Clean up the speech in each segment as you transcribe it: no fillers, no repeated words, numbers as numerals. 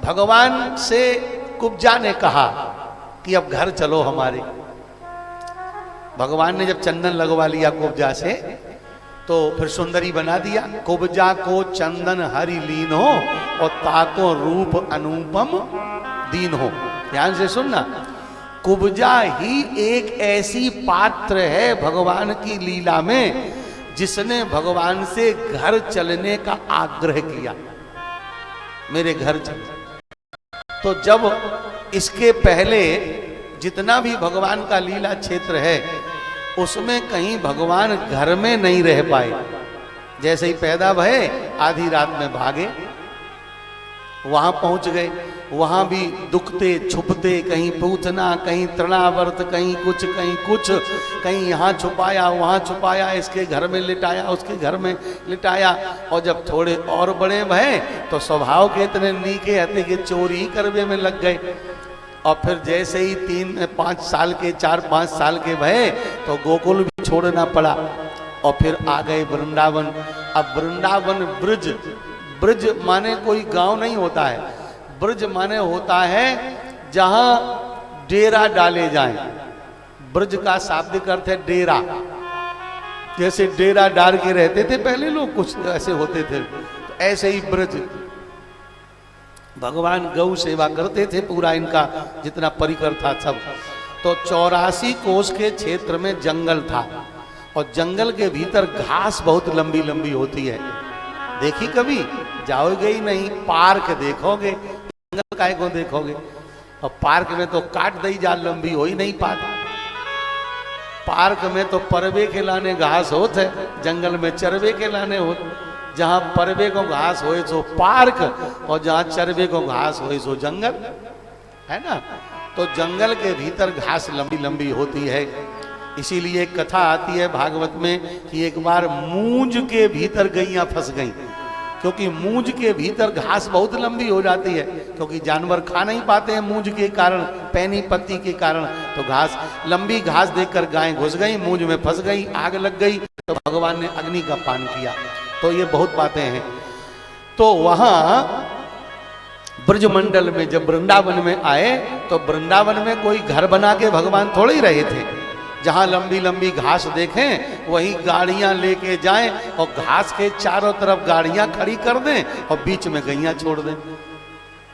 भगवान से कुब्जा ने कहा कि अब घर चलो हमारे। भगवान ने जब चंदन लगवा लिया कुब्जा से तो फिर सुंदरी बना दिया। कुब्जा को चंदन हरि लीन हो और ताको रूप अनुपम दीन हो। ध्यान से सुनना, कुब्जा ही एक ऐसी पात्र है भगवान की लीला में जिसने भगवान से घर चलने का आग्रह किया, मेरे घर चल। तो जब इसके पहले जितना भी भगवान का लीला क्षेत्र है उसमें कहीं भगवान घर में नहीं रह पाए। जैसे ही पैदा भये आधी रात में भागे, वहां पहुंच गए, वहां भी दुखते छुपते, कहीं पूतना, कहीं तृणावर्त, कहीं कुछ कहीं कुछ, कहीं यहाँ छुपाया वहां छुपाया, इसके घर में लिटाया उसके घर में लिटाया। और जब थोड़े और बड़े भये तो स्वभाव के इतने नीके हते कि चोरी करवे में लग गए। और फिर जैसे ही 3-5 साल के 4-5 साल के भये तो गोकुल भी छोड़ना पड़ा और फिर आ गए वृंदावन। अब वृंदावन ब्रज, ब्रज माने कोई गांव नहीं होता है, ब्रज माने होता है जहां डेरा डाले जाएं। ब्रज का शाब्दिक अर्थ है डेरा। जैसे डेरा डाल के रहते थे पहले लोग, कुछ ऐसे होते थे, तो ऐसे ही ब्रज। भगवान गौ सेवा करते थे, पूरा इनका जितना परिकर था सब। तो 84 कोस के क्षेत्र में जंगल था और जंगल के भीतर घास बहुत लंबी लंबी होती है। देखी कभी? जाओगे ही नहीं, पार्क देखोगे, जंगल काय को देखोगे। और पार्क में तो काट दई जाल लंबी हो ही नहीं पाती। पार्क में तो परवे के लाने घास होते, जंगल में चरवे के लाने होते। जहां परवे को घास होए सो पार्क और जहां चरवे को घास होए सो जंगल, है ना। तो जंगल के भीतर घास लंबी लंबी होती है। इसीलिए कथा आती है भागवत में कि एक बार मूंज के भीतर गैया फंस गईं, क्योंकि मूंज के भीतर घास बहुत लंबी हो जाती है, क्योंकि जानवर खा नहीं पाते हैं मूंज के कारण, पैनी पत्ती के कारण। तो घास, लंबी घास देखकर गाय घुस गई, मूंज में फंस गई, आग लग गई, तो भगवान ने अग्नि का पान किया। तो ये बहुत बातें हैं। तो वहां ब्रजमंडल में जब वृंदावन में आए तो वृंदावन में कोई घर बना के भगवान थोड़े ही रहे थे। जहां लंबी लंबी घास देखें वहीं गाड़ियां लेके जाएं और घास के चारों तरफ गाड़ियां खड़ी कर दें और बीच में गैया छोड़ दें।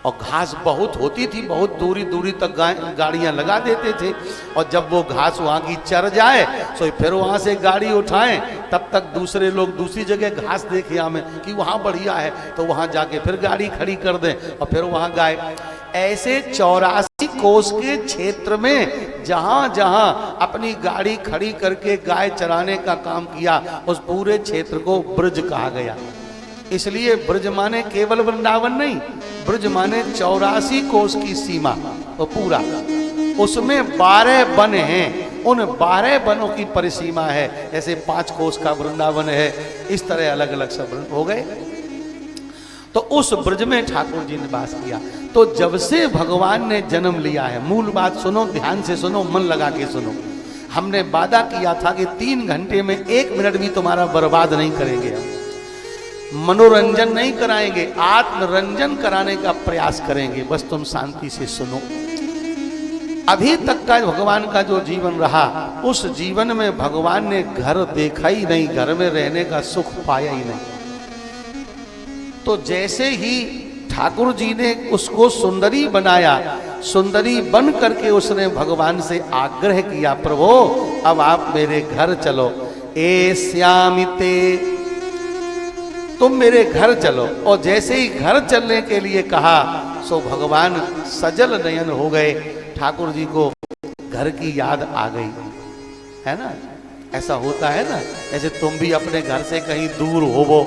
और घास बहुत होती थी, बहुत दूरी दूरी तक गाड़ियां लगा देते थे। और जब वो घास वहां की चर जाए तो फिर वहां से गाड़ी उठाएं, तब तक दूसरे लोग दूसरी जगह घास देखे हमें कि वहां बढ़िया है, तो वहां जाके फिर गाड़ी खड़ी कर दें और फिर वहां गाय। ऐसे 84 कोस के क्षेत्र में जहां जहां अपनी गाड़ी खड़ी करके गाय चराने का काम किया, उस पूरे क्षेत्र को ब्रज कहा गया। इसलिए ब्रज माने केवल वृंदावन नहीं, ब्रज माने 84 कोस की सीमा, तो पूरा उसमें 12 वन हैं। उन 12 वनों की परिसीमा है। जैसे 5 कोस का वृंदावन है, इस तरह अलग अलग सब हो गए। तो उस ब्रज में ठाकुर जी ने वास किया। तो जब से भगवान ने जन्म लिया है, मूल बात सुनो, ध्यान से सुनो, मन लगा के सुनो। हमने वादा किया था कि 3 घंटे में 1 मिनट भी तुम्हारा बर्बाद नहीं करेंगे, हम मनोरंजन नहीं कराएंगे, आत्मरंजन कराने का प्रयास करेंगे। बस तुम शांति से सुनो। अभी तक का भगवान का जो जीवन रहा, उस जीवन में भगवान ने घर देखा ही नहीं, घर में रहने का सुख पाया ही नहीं। तो जैसे ही ठाकुर जी ने उसको सुंदरी बनाया, सुंदरी बन करके उसने भगवान से आग्रह किया, प्रभु अब आप मेरे घर चलो, ए श्यामिते, तुम मेरे घर चलो। और जैसे ही घर चलने के लिए कहा सो भगवान सजल नयन हो गए। ठाकुर जी को घर की याद आ गई, है ना। ऐसा होता है ना, जैसे तुम भी अपने घर से कहीं दूर होवो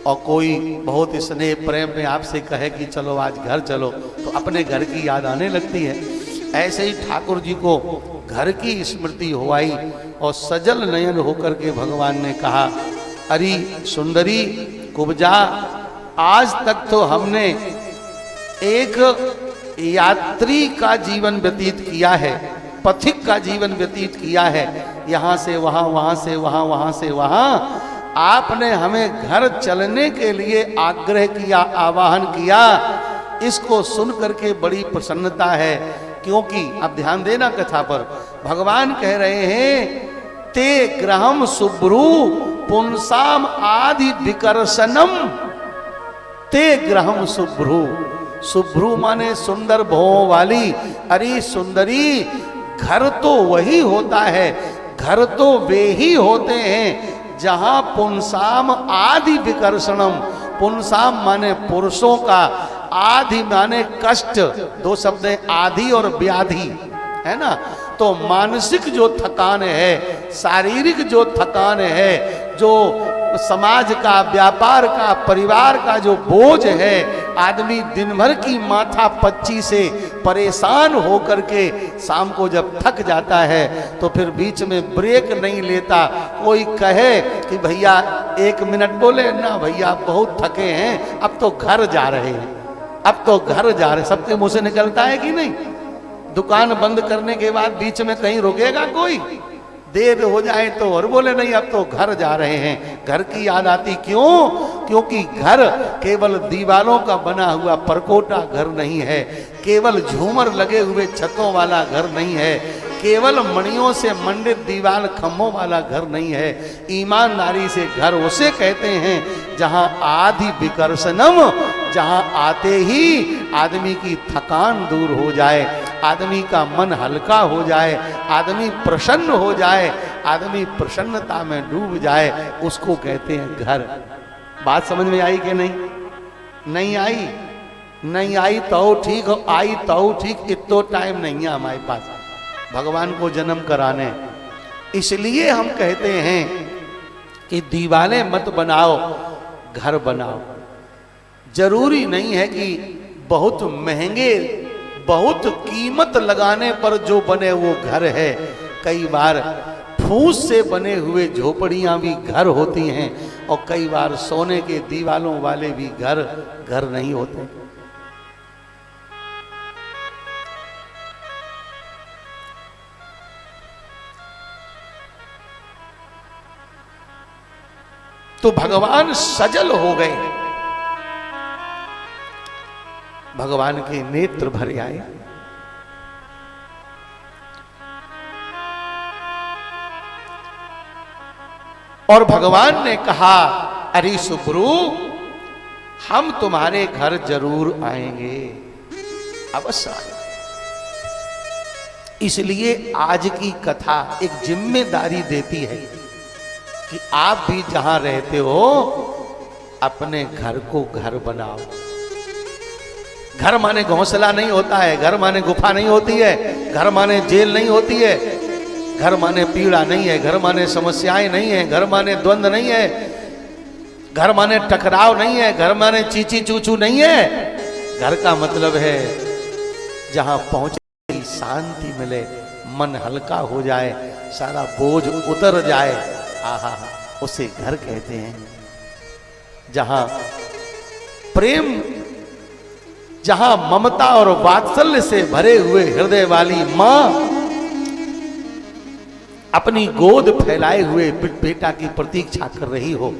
और कोई बहुत स्नेह प्रेम में आपसे कहे कि चलो आज घर चलो, तो अपने घर की याद आने लगती है। ऐसे ही ठाकुर जी को घर की स्मृति हो आई और सजल नयन होकर के भगवान ने कहा, अरे सुंदरी कुब्जा, आज तक तो हमने एक यात्री का जीवन व्यतीत किया है, पथिक का जीवन व्यतीत किया है, यहाँ से वहाँ, वहाँ से वहाँ, वहाँ से वहाँ। आपने हमें घर चलने के लिए आग्रह किया, आवाहन किया, इसको सुन करके बड़ी प्रसन्नता है, क्योंकि अब ध्यान देना कथा पर, भगवान कह रहे हैं ते ग्रहम शुभ्रू पुंसाम आदि विकर्षणम, ते ग्रहम शुभ्रू, शुभ्रू माने सुंदर भौं वाली। अरे सुंदरी, घर तो वही होता है, घर तो वे ही होते हैं जहां पुंसाम आदि विकर्षणम, पुंसाम माने पुरुषों का, आदि माने कष्ट, दो शब्द है आदि और व्याधि, है ना। तो मानसिक जो थकान है, शारीरिक जो थकान है, जो समाज का, व्यापार का, परिवार का जो बोझ है, आदमी दिन भर की माथा पच्ची से परेशान होकर के शाम को जब थक जाता है तो फिर बीच में ब्रेक नहीं लेता। कोई कहे कि भैया 1 मिनट बोले ना, भैया बहुत थके हैं, अब तो घर जा रहे हैं, अब तो घर जा रहे, सबके मुंह से निकलता है कि नहीं। दुकान बंद करने के बाद बीच में कहीं रुकेगा कोई, देर हो जाए तो, और बोले नहीं अब तो घर जा रहे हैं। घर की याद आती, क्यों? क्योंकि घर केवल दीवारों का बना हुआ परकोटा घर नहीं है, केवल झूमर लगे हुए छतों वाला घर नहीं है, केवल मणियों से मंडित दीवार खम्भों वाला घर नहीं है। ईमानदारी से घर उसे कहते हैं जहां आदि विकर्षणम, जहां आते ही आदमी की थकान दूर हो जाए, आदमी का मन हल्का हो जाए, आदमी प्रसन्न हो जाए, आदमी प्रसन्नता में डूब जाए, उसको कहते हैं घर। बात समझ में आई कि नहीं? नहीं आई? नहीं आई तो ठीक, आई तो ठीक, इतना टाइम नहीं है हमारे पास भगवान को जन्म कराने। इसलिए हम कहते हैं कि दीवाने मत बनाओ, घर बनाओ। जरूरी नहीं है कि बहुत महंगे, बहुत कीमत लगाने पर जो बने वो घर है। कई बार फूस से बने हुए झोपड़ियां भी घर होती हैं, और कई बार सोने के दीवालों वाले भी घर नहीं होते। तो भगवान सजल हो गए, भगवान के नेत्र भर आए। और भगवान ने कहा, अरे सुब्रू, हम तुम्हारे घर जरूर आएंगे, अवश्य आएंगे। इसलिए आज की कथा एक जिम्मेदारी देती है कि आप भी जहां रहते हो अपने घर को घर बनाओ। घर माने घोंसला नहीं होता है, घर माने गुफा नहीं होती है, घर माने जेल नहीं होती है, घर माने पीड़ा नहीं है, घर माने समस्याएं नहीं है, घर माने द्वंद्व नहीं है, घर माने टकराव नहीं है, घर माने चीची चूचू नहीं है। घर का मतलब है जहां पहुंचे शांति मिले, मन हल्का हो जाए, सारा बोझ उतर जाए, आहा, उसे घर कहते हैं। जहां प्रेम, जहां ममता और वात्सल्य से भरे हुए हृदय वाली मां अपनी गोद फैलाए हुए बेटा की प्रतीक्षा कर रही हो,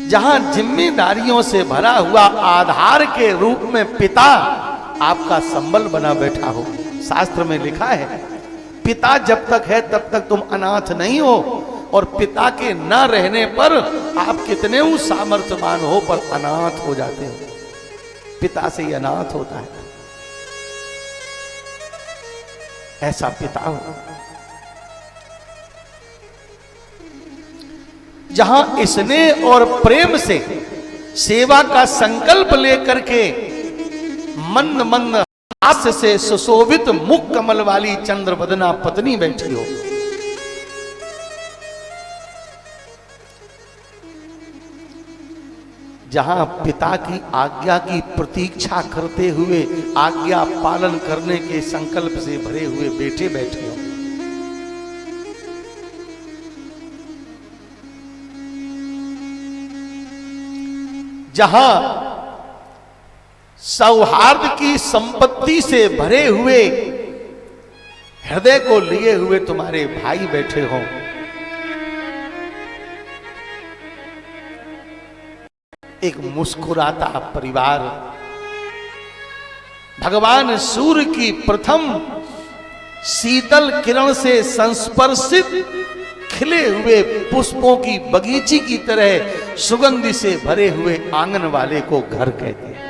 जहां जिम्मेदारियों से भरा हुआ आधार के रूप में पिता आपका संबल बना बैठा हो। शास्त्र में लिखा है, पिता जब तक है तब तक तुम अनाथ नहीं हो, और पिता के न रहने पर आप कितने सामर्थ्यवान हो पर अनाथ हो जाते हो। पिता से ही अनाथ होता है, ऐसा पिता हो। जहां स्नेह और प्रेम से सेवा का संकल्प लेकर के मंद मंद हास्य से सुशोभित मुख कमल वाली चंद्रवदना पत्नी बैठी हो। जहां पिता की आज्ञा की प्रतीक्षा करते हुए आज्ञा पालन करने के संकल्प से भरे हुए बेटे बैठे हो। जहां सौहार्द की संपत्ति से भरे हुए हृदय को लिए हुए तुम्हारे भाई बैठे हो। एक मुस्कुराता परिवार, भगवान सूर्य की प्रथम शीतल किरण से संस्पर्शित खिले हुए पुष्पों की बगीची की तरह सुगंधि से भरे हुए आंगन वाले को घर कहते हैं।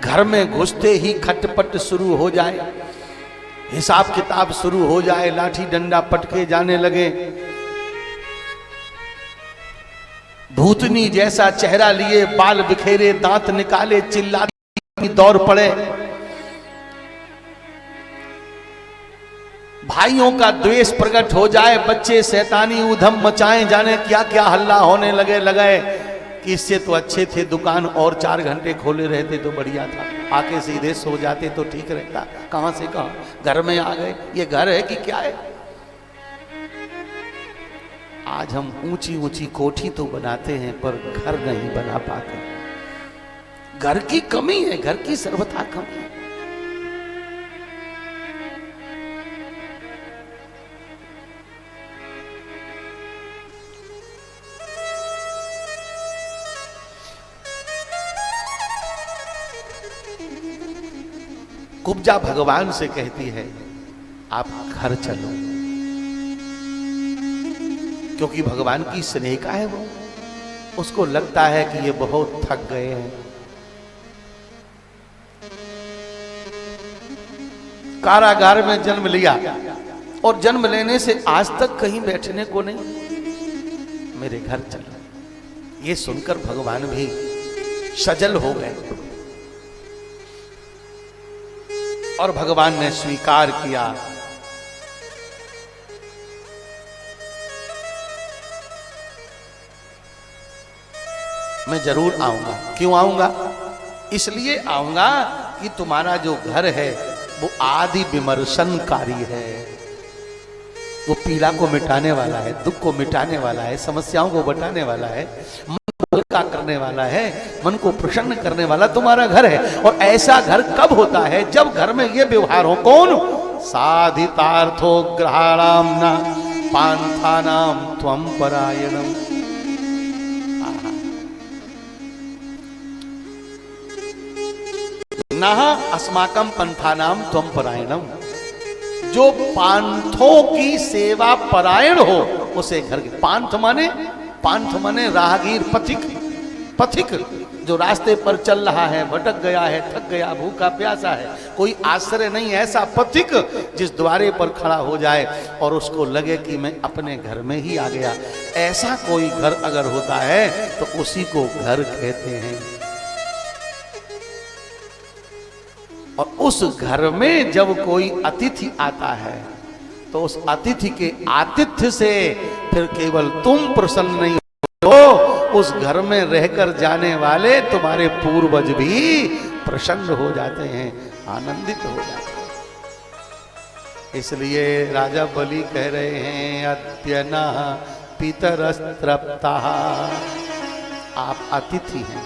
घर में घुसते ही खटपट शुरू हो जाए, हिसाब किताब शुरू हो जाए, लाठी डंडा पटके जाने लगे, भूतनी जैसा चेहरा लिए, बाल बिखेरे, दांत निकाले, चिल्लाती दौड़ पड़े, भाइयों का द्वेष प्रकट हो जाए, बच्चे शैतानी उधम मचाएं, जाने क्या क्या हल्ला होने लगे कि इससे तो अच्छे थे दुकान और 4 घंटे खोले रहते तो बढ़िया था, आके सीधे सो जाते तो ठीक रहता, कहां से कहां घर में आ गए, ये घर है कि क्या है। आज हम ऊंची ऊंची कोठी तो बनाते हैं पर घर नहीं बना पाते। घर की कमी है, घर की सर्वथा कमी है। कुब्जा भगवान से कहती है आप घर चलो, क्योंकि भगवान की स्नेहिका है वो, उसको लगता है कि ये बहुत थक गए हैं। कारागार में जन्म लिया और जन्म लेने से आज तक कहीं बैठने को नहीं, मेरे घर चलो। ये सुनकर भगवान भी सजल हो गए और भगवान ने स्वीकार किया। मैं जरूर आऊंगा। क्यों आऊंगा? इसलिए आऊंगा कि तुम्हारा जो घर है वो आदि विमर्शनकारी है, वो पीड़ा को मिटाने वाला है, दुख को मिटाने वाला है, समस्याओं को बटाने वाला है, मन को हल्का करने वाला है, मन को प्रसन्न करने वाला तुम्हारा घर है। और ऐसा घर कब होता है? जब घर में ये व्यवहार हो। कौन? साधितार्थो ग्रहाणाम न पांथानाम त्वम परायणम। नह अस्माकम पंथानाम त्वम परायणम। जो पांथों की सेवा परायण हो उसे घर के। पांथ माने राहगीर, पथिक जो रास्ते पर चल रहा है, भटक गया है, थक गया, भूखा प्यासा है, कोई आश्रय नहीं, ऐसा पथिक जिस द्वारे पर खड़ा हो जाए और उसको लगे कि मैं अपने घर में ही आ गया, ऐसा कोई घर अगर होता है तो उसी को घर कहते हैं। और उस घर में जब कोई अतिथि आता है तो उस अतिथि के आतिथ्य से फिर केवल तुम प्रसन्न नहीं हो, उस घर में रहकर जाने वाले तुम्हारे पूर्वज भी प्रसन्न हो जाते हैं, आनंदित हो जाते हैं। इसलिए राजा बलि कह रहे हैं अद्य नः पितरस्तृप्ताः। आप अतिथि हैं,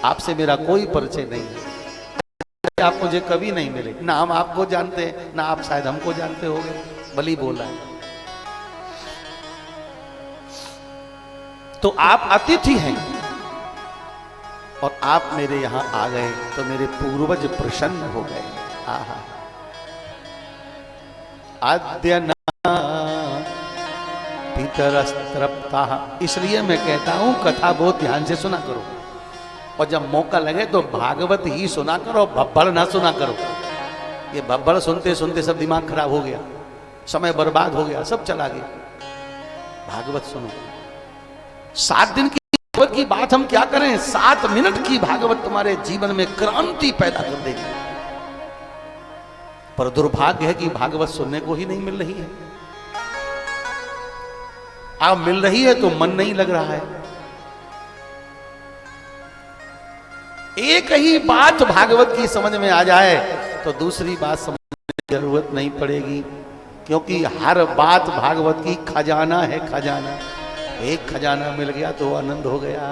आपसे मेरा कोई परिचय नहीं है, आप मुझे कभी नहीं मिले, ना हम आपको जानते हैं ना आप शायद हमको जानते होंगे। बलि बोला है तो आप अतिथि हैं और आप मेरे यहां आ गए तो मेरे पूर्वज प्रसन्न हो गए। आहा, अद्य नः पितरस्तृप्ताः। इसलिए मैं कहता हूं कथा बहुत ध्यान से सुना करो और जब मौका लगे तो भागवत ही सुना करो, भब्बड़ ना सुना करो। ये भब्बड़ सुनते सुनते सब दिमाग खराब हो गया, समय बर्बाद हो गया, सब चला गया। भागवत सुनो। 7 दिन की भागवत की बात हम क्या करें, 7 मिनट की भागवत तुम्हारे जीवन में क्रांति पैदा कर देगी। पर दुर्भाग्य है कि भागवत सुनने को ही नहीं मिल रही है। अब मिल रही है तो मन नहीं लग रहा है। एक ही बात भागवत की समझ में आ जाए तो दूसरी बात समझने की जरूरत नहीं पड़ेगी, क्योंकि हर बात भागवत की खजाना है, खजाना। एक खजाना मिल गया तो आनंद हो गया।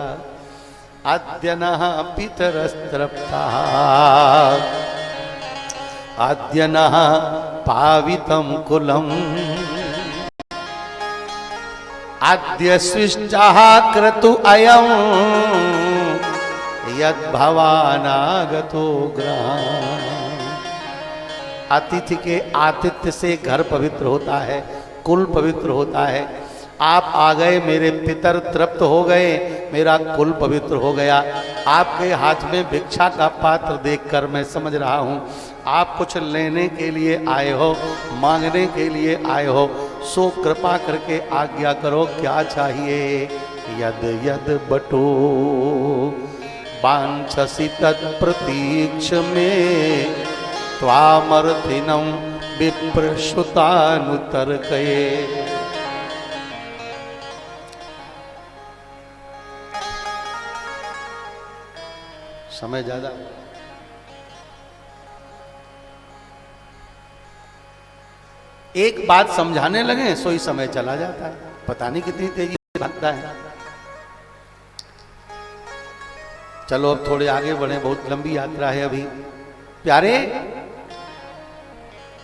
अद्य नः पितरस्तृप्ताः अद्य नः पावितं कुलम्। आद्य सृष्टा क्रतु अयम यद भवानागतो ग्राम। अतिथि के आतिथ्य से घर पवित्र होता है, कुल पवित्र होता है। आप आ गए, मेरे पितर तृप्त हो गए, मेरा कुल पवित्र हो गया। आपके हाथ में भिक्षा का पात्र देखकर मैं समझ रहा हूँ आप कुछ लेने के लिए आए हो, मांगने के लिए आए हो। सो कृपा करके आज्ञा करो, क्या चाहिए। यद यद बटो वांछसि तत्प्रतीक्ष में त्वामर्थिनं विप्रश्रुतानुतर्कये। समय ज्यादा, एक बात समझाने लगे सो ही समय चला जाता है, पता नहीं कितनी तेजी से भागता है। चलो अब थोड़े आगे बढ़े, बहुत लंबी यात्रा है अभी। प्यारे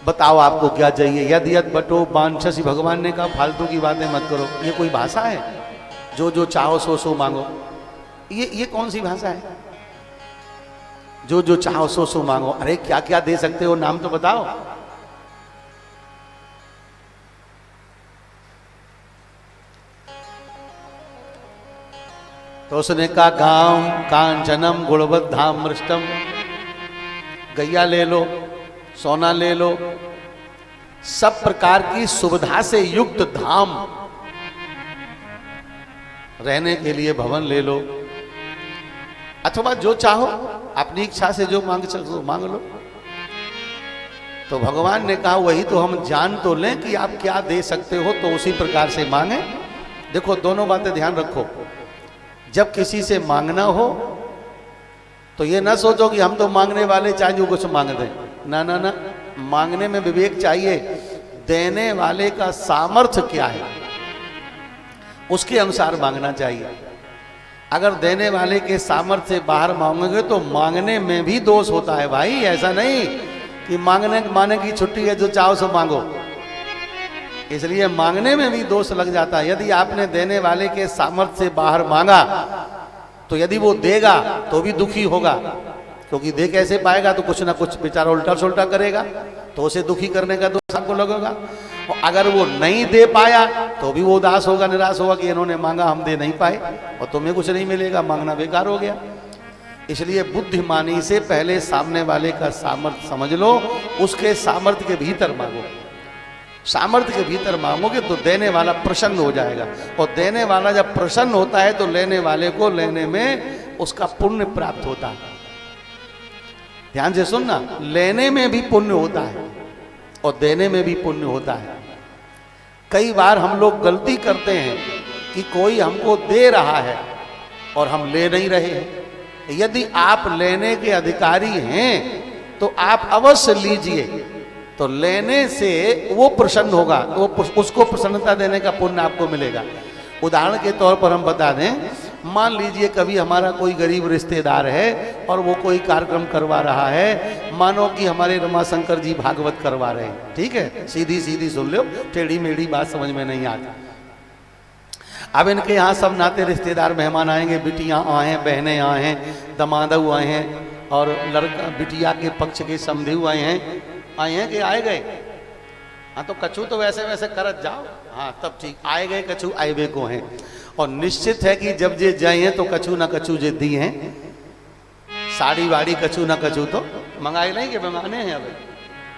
बताओ आपको क्या चाहिए। यद यद बटो वांछसि, भगवान ने कहा फालतू की बातें मत करो। ये कोई भाषा है? जो जो चाहो सो सो मांगो। ये कौन सी भाषा है? जो जो चाहो सो सो मांगो। अरे क्या क्या दे सकते हो, नाम तो बताओ। तो उसने कहा गांव कांचनम गुणवद्धाम मृष्टम, गैया ले लो, सोना ले लो, सब प्रकार की सुविधा से युक्त धाम, रहने के लिए भवन ले लो, अथवा जो चाहो अपनी इच्छा से जो मांग सको मांग लो। तो भगवान ने कहा वही तो हम जान तो लें कि आप क्या दे सकते हो, तो उसी प्रकार से मांगे। देखो दोनों बातें ध्यान रखो। जब किसी से मांगना हो तो ये ना सोचो कि हम तो मांगने वाले चाहे जो कुछ मांग दें। ना ना ना, मांगने में विवेक चाहिए। देने वाले का सामर्थ्य क्या है उसके अनुसार मांगना चाहिए। अगर देने वाले के सामर्थ्य से बाहर मांगोगे तो मांगने में भी दोष होता है भाई। ऐसा नहीं कि मांगने की छुट्टी है, जो चाहो सो मांगो। इसलिए मांगने में भी दोष लग जाता है। यदि आपने देने वाले के सामर्थ्य से बाहर मांगा तो यदि वो देगा तो भी दुखी होगा, क्योंकि दे कैसे पाएगा, तो कुछ ना कुछ बेचारा उल्टा सुल्टा करेगा, तो उसे दुखी करने का दोष आपको लगेगा। और अगर वो नहीं दे पाया तो भी वो उदास होगा, निराश होगा कि इन्होंने मांगा हम दे नहीं पाए और तुम्हें कुछ नहीं मिलेगा, मांगना बेकार हो गया। इसलिए बुद्धिमानी से पहले सामने वाले का सामर्थ्य समझ लो, उसके सामर्थ्य के भीतर मांगो। सामर्थ्य के भीतर मांगोगे तो देने वाला प्रसन्न हो जाएगा, और देने वाला जब प्रसन्न होता है तो लेने वाले को लेने में उसका पुण्य प्राप्त होता है। ध्यान से सुनना, लेने में भी पुण्य होता है और देने में भी पुण्य होता है। कई बार हम लोग गलती करते हैं कि कोई हमको दे रहा है और हम ले नहीं रहे हैं। यदि आप लेने के अधिकारी हैं तो आप अवश्य लीजिए, तो लेने से वो प्रसन्न होगा, वो उसको प्रसन्नता देने का पुण्य आपको मिलेगा। उदाहरण के तौर पर हम बता दें, मान लीजिए कभी हमारा कोई गरीब रिश्तेदार है और वो कोई कार्यक्रम करवा रहा है, मानो कि हमारे रमाशंकर जी भागवत करवा रहे हैं, ठीक है, सीधी सीधी सुन लो, टेढ़ी मेढ़ी बात समझ में नहीं आती। अब इनके यहाँ सब नाते रिश्तेदार मेहमान आएंगे, बिटियाँ आए हैं, बहनें आए हैं, दमादऊ आए हैं, और लड़का बिटिया के पक्ष के समधेऊ आए हैं कि आए गए। हाँ तो कछु तो वैसे वैसे करत जाओ, हाँ तब ठीक, आए गए कछु आए को हैं। और निश्चित है कि जब जे जाए हैं तो कछु ना कछु जे दी हैं, साड़ी वाड़ी कछु ना कछु तो मंगाई नहीं कि मंगाने हैं, अब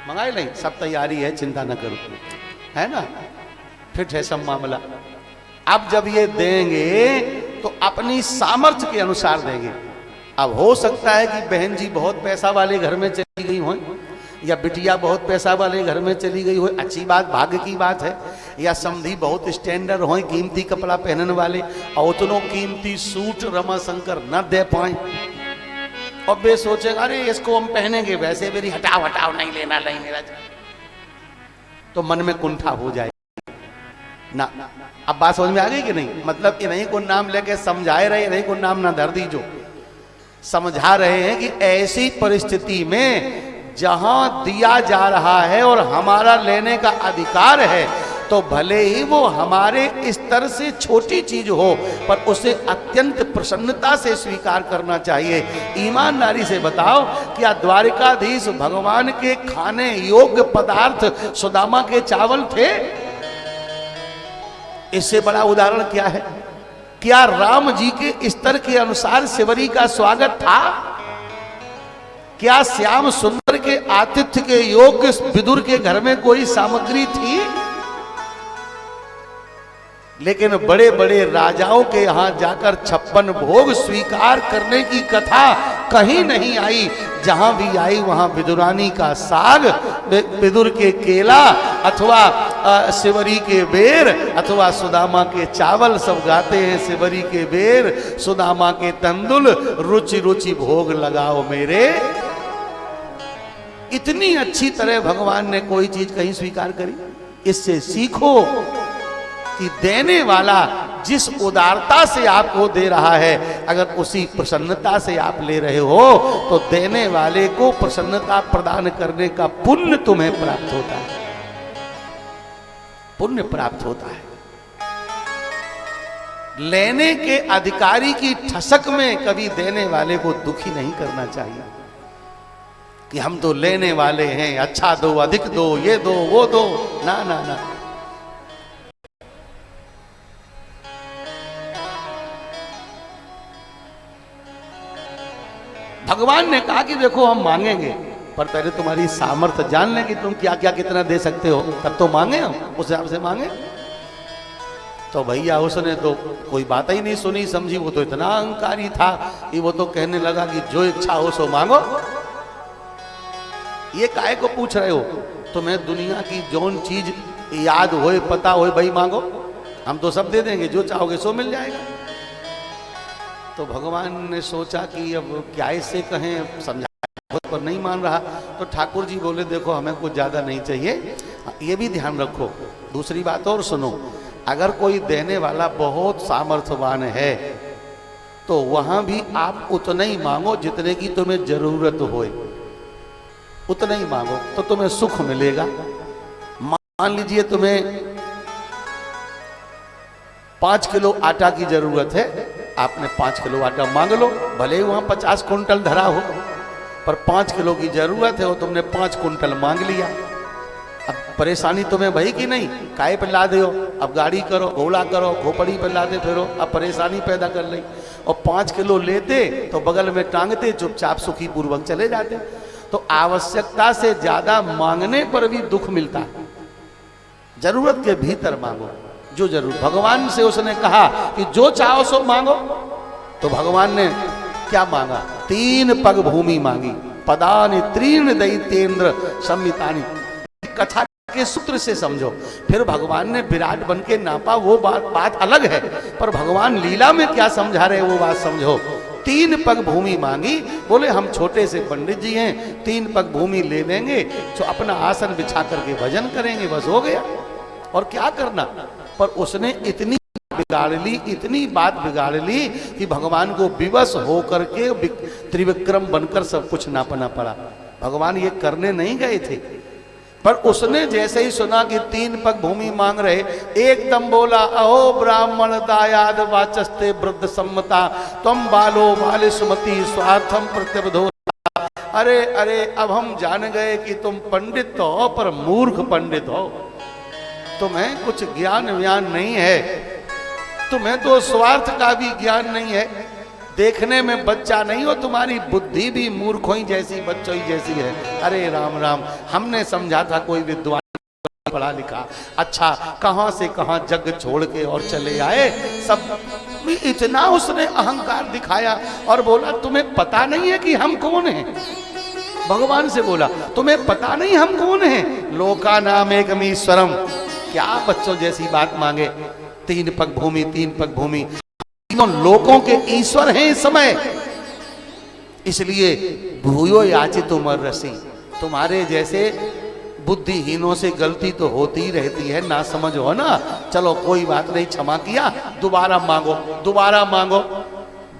मंगाई नहीं, सब तैयारी है, चिंता न करो, है ना, फिट है सब मामला। अब जब ये देंगे तो अपनी सामर्थ्य के अनुसार देंगे। अब हो सकता है कि बहन जी बहुत पैसा वाले घर में चली गई हो, या बिटिया बहुत पैसा वाले घर में चली गई हो, अच्छी बात, भाग्य की बात है। या समधी बहुत स्टैंडर्ड हो, कीमती कपड़ा पहनने वाले, और उतनों कीमती सूट रमाशंकर न दे पाए, और वे सोचेगा अरे इसको हम पहनेंगे, वैसे मेरी हटाओ हटाओ, नहीं लेना नहीं मेरा, तो मन में कुंठा हो जाए ना। अब बात समझ में आ गई कि नहीं? मतलब इन्हीं को नाम लेके समझाए रहे, इन्हीं को नाम ना धर दीजो, समझा रहे हैं कि ऐसी परिस्थिति में जहां दिया जा रहा है और हमारा लेने का अधिकार है, तो भले ही वो हमारे स्तर से छोटी चीज हो, पर उसे अत्यंत प्रसन्नता से स्वीकार करना चाहिए। ईमानदारी से बताओ, क्या द्वारिकाधीश भगवान के खाने योग्य पदार्थ सुदामा के चावल थे? इससे बड़ा उदाहरण क्या है? क्या राम जी के स्तर के अनुसार शिवरी का स्वागत था? क्या श्याम सुंदर के आतिथ्य के योग्य विदुर के घर में कोई सामग्री थी? लेकिन बड़े बड़े राजाओं के यहां जाकर 56 भोग स्वीकार करने की कथा कहीं नहीं आई। जहां भी आई वहां विदुरानी का साग, विदुर के केला, अथवा शिवरी के बेर, अथवा सुदामा के चावल। सब गाते हैं शिवरी के बेर, सुदामा के तंदुल, रुचि रुचि भोग लगाओ मेरे। इतनी अच्छी तरह भगवान ने कोई चीज कहीं स्वीकार करी? इससे सीखो कि देने वाला जिस उदारता से आपको दे रहा है, अगर उसी प्रसन्नता से आप ले रहे हो, तो देने वाले को प्रसन्नता प्रदान करने का पुण्य तुम्हें प्राप्त होता है, पुण्य प्राप्त होता है। लेने के अधिकारी की ठसक में कभी देने वाले को दुखी नहीं करना चाहिए कि हम तो लेने वाले हैं, अच्छा दो, अधिक दो, ये दो, वो दो। ना ना ना, भगवान ने कहा कि देखो हम मांगेंगे, पर पहले तुम्हारी सामर्थ्य जान लें कि तुम क्या क्या कितना दे सकते हो, तब तो मांगे, हम उस हिसाब से मांगे। तो भैया उसने तो कोई बात ही नहीं सुनी समझी, वो तो इतना अहंकारी था कि वो तो कहने लगा कि जो इच्छा हो सो मांगो। ये काहे को पूछ रहे हो? तुम्हें दुनिया की जौन चीज याद होए, पता होए, भाई मांगो, हम तो सब दे देंगे, जो चाहोगे सो मिल जाएगा। तो भगवान ने सोचा कि अब क्या इससे कहें, समझा पर नहीं मान रहा। तो ठाकुर जी बोले देखो हमें कुछ ज्यादा नहीं चाहिए, ये भी ध्यान रखो। दूसरी बात और सुनो, अगर कोई देने वाला बहुत सामर्थ्यवान है तो वहां भी आप उतना ही मांगो जितने की तुम्हें जरूरत होए, उतना ही मांगो तो तुम्हें सुख मिलेगा। मान लीजिए तुम्हें 5 किलो आटा की जरूरत है, आपने 5 किलो आटा मांग लो, भले ही वहां 50 कुंटल धरा हो, पर 5 किलो की जरूरत है और तुमने 5 कुंटल मांग लिया। अब परेशानी तुम्हें भई कि नहीं? काहे पे ला दे हो? अब गाड़ी करो, घोड़ा करो, खोपड़ी पे लादे फिरो, अब परेशानी पैदा कर ली। और 5 किलो लेते तो बगल में टांगते, चुपचाप सुखी पूर्वक चले जाते। तो आवश्यकता से ज्यादा मांगने पर भी दुख मिलता है। जरूरत के भीतर मांगो, जो जरूर। भगवान से उसने कहा कि जो चाहो सो मांगो, तो भगवान ने क्या मांगा? 3 पग भूमि मांगी, पदानि त्रीण दैत्येंद्र संमितानि। कथा के सूत्र से समझो। फिर भगवान ने विराट बन के नापा, वो बात अलग है, पर भगवान लीला में क्या समझा रहे वो बात समझो। 3 पग भूमि मांगी, बोले हम छोटे से पंडित जी हैं, 3 पग भूमि ले लेंगे, तो अपना आसन बिछा करके भजन करेंगे, बस हो गया, और क्या करना। पर उसने इतनी बिगाड़ ली, इतनी बात बिगाड़ ली कि भगवान को विवश होकर के त्रिविक्रम बनकर सब कुछ नापना पड़ा। भगवान ये करने नहीं गए थे, पर उसने जैसे ही सुना कि 3 पग भूमि मांग रहे, एकदम बोला अहो ब्राह्मण दायाद वाचस्ते वृद्ध सम्मता तुम बालो बाले सुमति स्वार्थम प्रत्यबधो। अरे अरे, अब हम जान गए कि तुम पंडित तो हो, पर मूर्ख पंडित हो, तुम्हें कुछ ज्ञान व्यान नहीं है, तुम्हें तो स्वार्थ का भी ज्ञान नहीं है, देखने में बच्चा नहीं हो, तुम्हारी बुद्धि भी मूर्खों ही जैसी, बच्चों ही जैसी है। अरे राम राम, हमने समझा था कोई विद्वान पढ़ा लिखा, अच्छा कहां से कहां जग छोड़ के और चले आए। सब इतना उसने अहंकार दिखाया और बोला तुम्हें पता नहीं है कि हम कौन हैं। भगवान से बोला तुम्हें पता नहीं हम कौन हैं। लोका नाम एकमीश्वरम, क्या बच्चों जैसी बात मांगे। 3 पग भूमि, 3 पग भूमि, तीनों लोकों के ईश्वर हैं इस समय, इसलिए भूयो याचितुम अर्हसि। तुम्हारे जैसे बुद्धिहीनों से गलती तो होती ही रहती है, ना समझ हो ना, चलो कोई बात नहीं, क्षमा किया, दोबारा मांगो, दोबारा मांगो।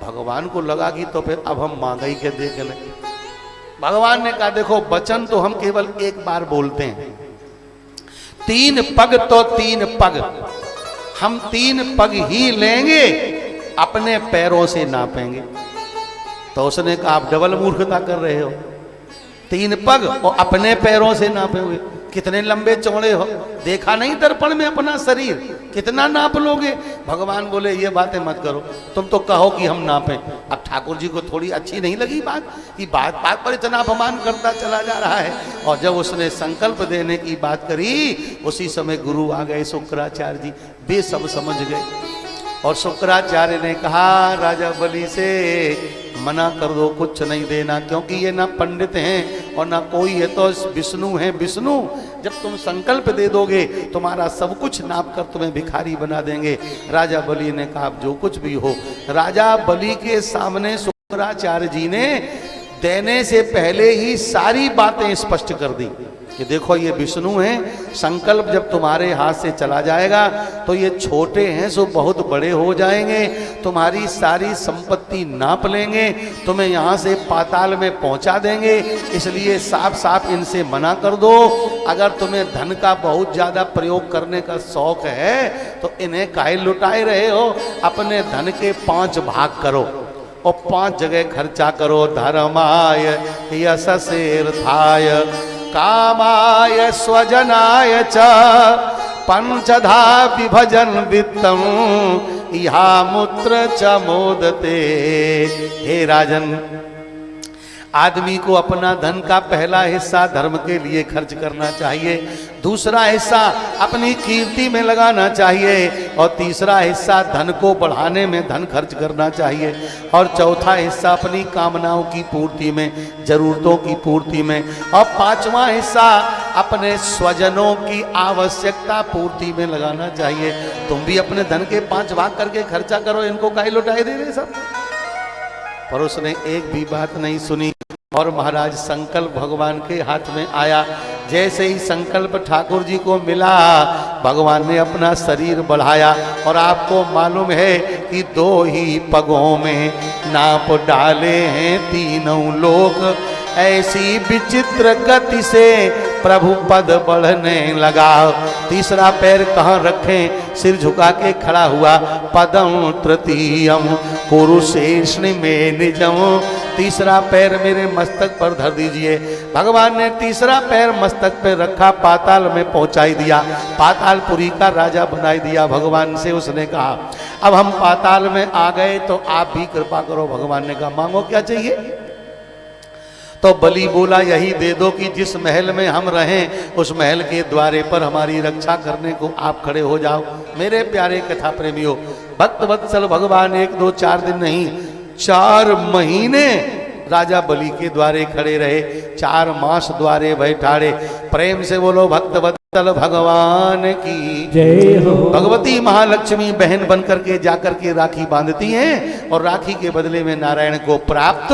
भगवान को लगा कि तो फिर अब हम मांग ही के देख लें। भगवान ने कहा देखो वचन तो हम केवल एक बार बोलते हैं, 3 पग तो 3 पग, हम 3 पग ही लेंगे, अपने पैरों से नापेंगे। तो उसने कहा आप डबल मूर्खता कर रहे हो, 3 पग और अपने पैरों से नापोगे, कितने लंबे चौड़े हो, देखा नहीं दर्पण में अपना शरीर, कितना नाप लोगे। भगवान बोले ये बातें मत करो, तुम तो कहो कि हम नापें। अब ठाकुर जी को थोड़ी अच्छी नहीं लगी बात, कि बात बात पर इतना अपमान करता चला जा रहा है। और जब उसने संकल्प देने की बात करी, उसी समय गुरु आ गए शुक्राचार्य जी, वे सब समझ गए। और शुक्राचार्य ने कहा राजा बलि से मना कर दो, कुछ नहीं देना, क्योंकि ये ना पंडित हैं और ना कोई है, तो विष्णु है। विष्णु जब तुम संकल्प दे दोगे तुम्हारा सब कुछ नाप कर तुम्हें भिखारी बना देंगे। राजा बलि ने कहा जो कुछ भी हो। राजा बलि के सामने शुक्राचार्य जी ने देने से पहले ही सारी बातें स्पष्ट कर दी कि देखो ये विष्णु हैं, संकल्प जब तुम्हारे हाथ से चला जाएगा तो ये छोटे हैं सो बहुत बड़े हो जाएंगे, तुम्हारी सारी संपत्ति नाप लेंगे, तुम्हें यहाँ से पाताल में पहुँचा देंगे, इसलिए साफ साफ इनसे मना कर दो। अगर तुम्हें धन का बहुत ज़्यादा प्रयोग करने का शौक है तो इन्हें काहे लुटाए रहे हो, अपने धन के 5 भाग करो और 5 जगह खर्चा करो। धर्माय यशसेर्थाय कामाय स्वजनाय च पंचधा विभजन वित्तम इहा मूत्र च मोदते। हे राजन, आदमी को अपना धन का पहला हिस्सा धर्म के लिए खर्च करना चाहिए, दूसरा हिस्सा अपनी कीर्ति में लगाना चाहिए, और तीसरा हिस्सा धन को बढ़ाने में धन खर्च करना चाहिए, और चौथा हिस्सा अपनी कामनाओं की पूर्ति में, जरूरतों की पूर्ति में, और 5वां हिस्सा अपने स्वजनों की आवश्यकता पूर्ति में लगाना चाहिए। तुम भी अपने धन के 5 भाग करके खर्चा करो, इनको काहे लुटाए दे रहे सब। पर उसने एक भी बात नहीं सुनी और महाराज संकल्प भगवान के हाथ में आया। जैसे ही संकल्प ठाकुर जी को मिला, भगवान ने अपना शरीर बढ़ाया, और आपको मालूम है कि 2 ही पगों में नाप डाले हैं तीनों लोग। ऐसी विचित्र गति से प्रभु पद बढ़ने लगा। तीसरा पैर कहाँ रखें, सिर झुका के खड़ा हुआ। पदम तृतीयम कुरुशेषणि में निजम, तीसरा पैर मेरे मस्तक पर धर दीजिए। भगवान ने तीसरा पैर मस्तक पे रखा, पाताल में पहुंचाई दिया, पातालपुरी का राजा बनाई दिया। भगवान से उसने कहा अब हम पाताल में आ गए तो आप भी कृपा करो। भगवान ने कहा मांगो क्या चाहिए। तो बलि बोला यही दे दो कि जिस महल में हम रहें उस महल के द्वारे पर हमारी रक्षा करने को आप खड़े हो जाओ। मेरे प्यारे कथा प्रेमियों, भक्त वत्सल भगवान 1 2 4 दिन नहीं 4 महीने राजा बलि के द्वारे खड़े रहे, 4 मास द्वारे बैठाड़े। प्रेम से बोलो भक्त वत्सल भगवान की जय हो। भगवती महालक्ष्मी बहन बन करके जाकर के राखी बांधती हैं और राखी के बदले में नारायण को प्राप्त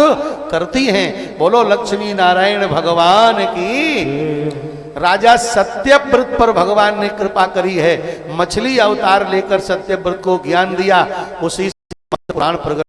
करती हैं। बोलो लक्ष्मी नारायण भगवान की। राजा सत्यव्रत पर भगवान ने कृपा करी है, मछली अवतार लेकर सत्यव्रत को ज्ञान दिया, उसी पुराण प्रगट